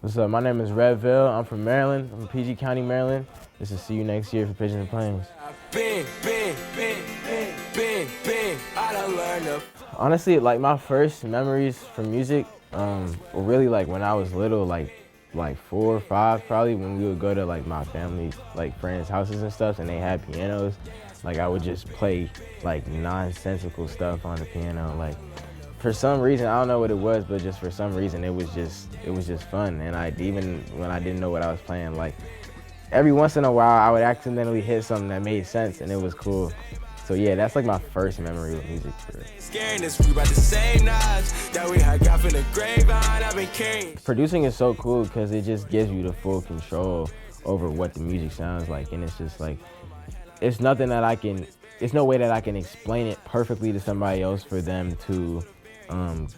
What's up? My name is Redveil. I'm from Maryland. I'm from PG County, Maryland. This is See You Next Year for Pigeons Planes. Honestly, like my first memories from music were really like when I was little, like 4 or 5 probably, when we would go to like my family's like friends' houses and stuff, and they had pianos. Like I would just play like nonsensical stuff on the piano. Like for some reason, I don't know what it was, but just for some reason it was just fun. And even when I didn't know what I was playing, like every once in a while I would accidentally hit something that made sense and it was cool. So yeah, that's like my first memory with music for real. Producing is so cool because it just gives you the full control over what the music sounds like, and it's just like, it's nothing that it's no way that I can explain it perfectly to somebody else for them to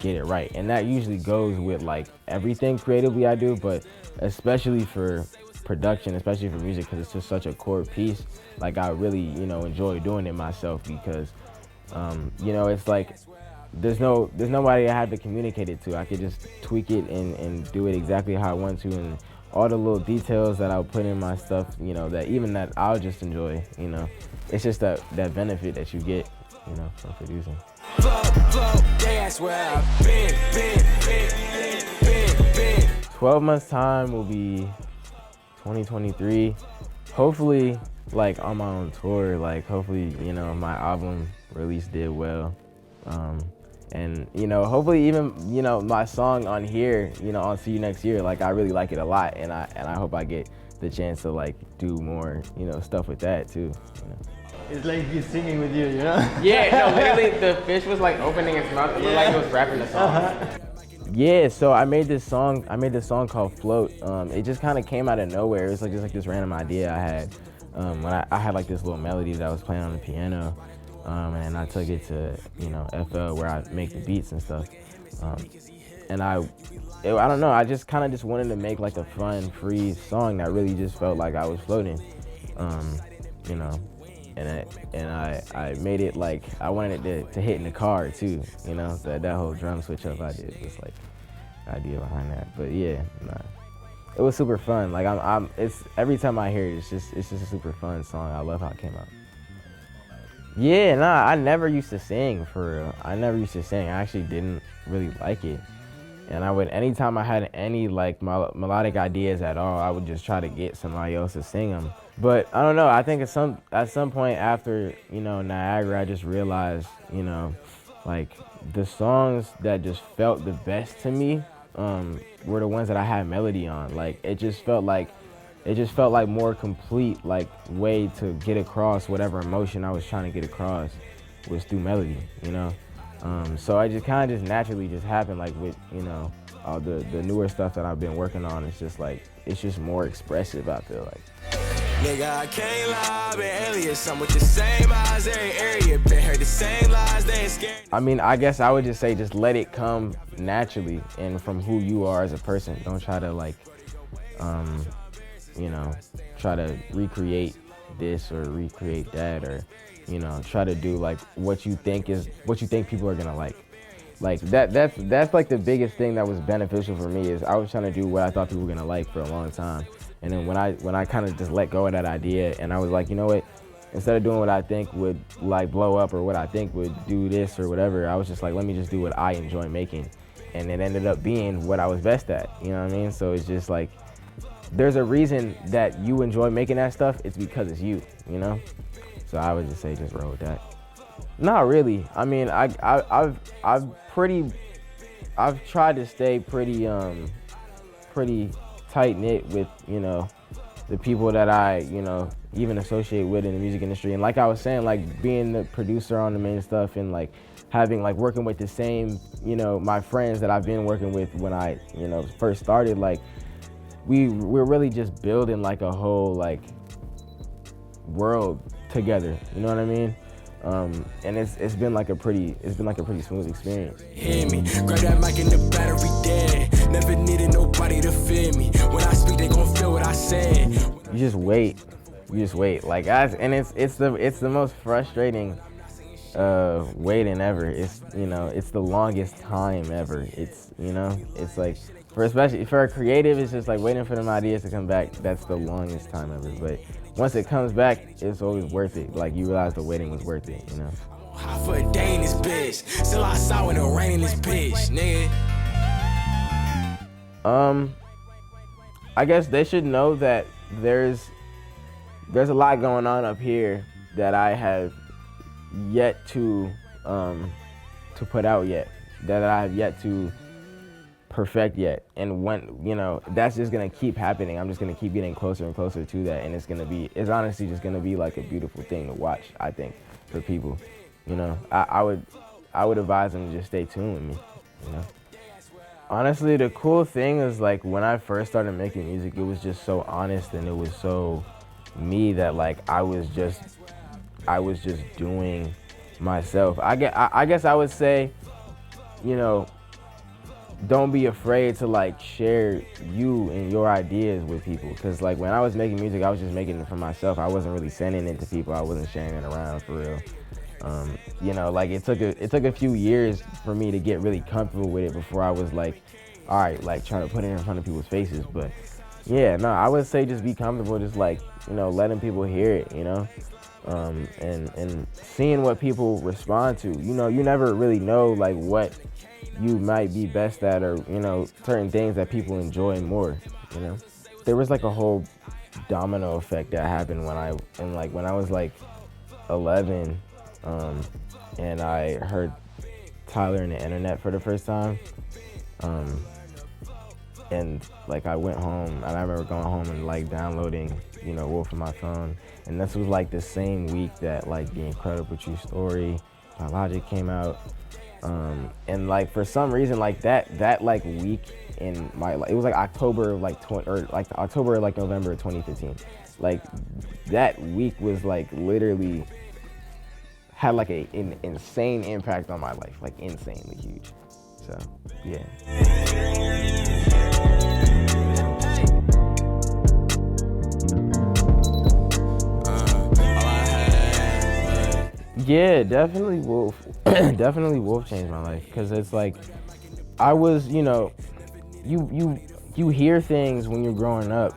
get it right. And that usually goes with like everything creatively I do, but especially for production, especially for music, because it's just such a core piece. Like I really, enjoy doing it myself because, it's like there's nobody I have to communicate it to. I could just tweak it and do it exactly how I want to, and all the little details that I'll put in my stuff, that I'll just enjoy, It's just that benefit that you get, from producing. 12 months time will be 2023. Hopefully, like on my own tour, like hopefully, my album release did well. And hopefully even, my song on here, on See You Next Year, like I really like it a lot, and I hope I get the chance to like do more, stuff with that too. It's like he's singing with you, Yeah, no, literally the fish was like opening its mouth. It looked like it was rapping the song. Yeah, so I made this song called Float. It just kind of came out of nowhere. It was like just like this random idea I had when I had like this little melody that I was playing on the piano, and I took it to FL where I make the beats and stuff. And I don't know, I just kind of just wanted to make like a fun, free song that really just felt like I was floating, And I made it like I wanted it to hit in the car too, so that whole drum switch up I did was like the idea behind that. But yeah, it was super fun. Like it's every time I hear it, it's just a super fun song. I love how it came out. Yeah, I never used to sing for real. I never used to sing. I actually didn't really like it. And anytime I had any like melodic ideas at all, I would just try to get somebody else to sing them. But I don't know, I think at some point after, Niagara, I just realized, like the songs that just felt the best to me were the ones that I had melody on. Like it just felt like more complete, like way to get across whatever emotion I was trying to get across was through melody, So I just kind of just naturally just happened, like with, all the newer stuff that I've been working on. It's just like, it's just more expressive, I feel like. Nigga, I can't lie, been alias, I'm with the same eyes, every area, been heard the same lies, they ain't scared. I mean, I guess I would just say, just let it come naturally and from who you are as a person. Don't try to like, try to recreate this or recreate that, or, try to do like what you think people are gonna like. Like that's like the biggest thing that was beneficial for me, is I was trying to do what I thought people were gonna like for a long time. And then when I kind of just let go of that idea, and I was like, you know what, instead of doing what I think would like blow up or what I think would do this or whatever, I was just like, let me just do what I enjoy making. And it ended up being what I was best at, you know what I mean? So it's just like, there's a reason that you enjoy making that stuff. It's because it's you, So I would just say, just roll with that. Not really. I mean, I've tried to stay pretty tight-knit with, the people that I, even associate with in the music industry. And like I was saying, like being the producer on the main stuff, and like having like working with the same, my friends that I've been working with when I, first started, like we're really just building like a whole like world together, you know what I mean? And it's been like a pretty smooth experience. Hear me, grab that mic in the battery dead. Never needed nobody to fear me. When I speak, they gon' feel what I say. You just wait. Like it's the most frustrating waiting ever. It's it's the longest time ever. It's it's like especially for a creative, it's just like waiting for them ideas to come back. That's the longest time ever. But once it comes back, it's always worth it. Like you realize the waiting was worth it, you know. Hot for a day in this bitch. Still outside when it rain in this bitch, nigga. I guess they should know that there's a lot going on up here that I have yet to put out yet, that I have yet to perfect yet. And when, you know, that's just gonna keep happening. I'm just gonna keep getting closer and closer to that, and it's honestly just gonna be like a beautiful thing to watch, I think, for people. You know, I would advise them to just stay tuned with me, you know. Honestly, the cool thing is, like, when I first started making music, it was just so honest and it was so me that, like, I was just doing myself. I guess I would say, you know, don't be afraid to, like, share you and your ideas with people. Because, like, when I was making music, I was just making it for myself. I wasn't really sending it to people. I wasn't sharing it around for real. You know, like, it took a few years for me to get really comfortable with it before I was like, all right, like, trying to put it in front of people's faces. But yeah, no, I would say just be comfortable, just, like, you know, letting people hear it, you know, and seeing what people respond to. You know, you never really know, like, what you might be best at, or, you know, certain things that people enjoy more, you know. There was like a whole domino effect that happened when I was like 11, and I heard Tyler and the Internet for the first time, and like I went home, and I remember going home and like downloading, you know, Wolf on my phone, and this was like the same week that like The Incredible True Story by Logic came out, and like for some reason like that like week in my life, it was like October of like October like November of 2015, like that week was like literally had like an insane impact on my life, like insanely huge. So yeah. Yeah, definitely Wolf. Definitely Wolf changed my life, because it's like I was, you know, you hear things when you're growing up,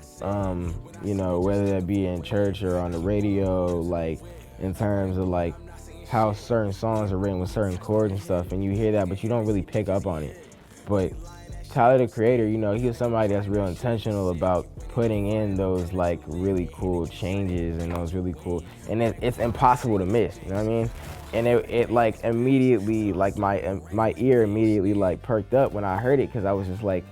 you know, whether that be in church or on the radio, like in terms of like how certain songs are written with certain chords and stuff, and you hear that, but you don't really pick up on it. But Tyler, the Creator, you know, he was somebody that's real intentional about putting in those like really cool changes and those really cool, and it's impossible to miss, you know what I mean? And it like immediately, like my ear immediately like perked up when I heard it, because I was just like,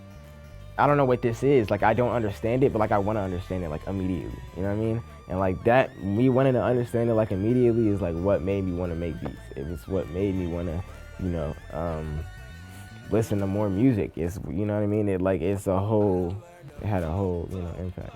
I don't know what this is, like I don't understand it, but like I want to understand it like immediately, you know what I mean? And like that, me wanting to understand it like immediately is like what made me want to make beats. It was what made me want to, you know, listen to more music. It's, you know what I mean? It had a whole, you know, impact.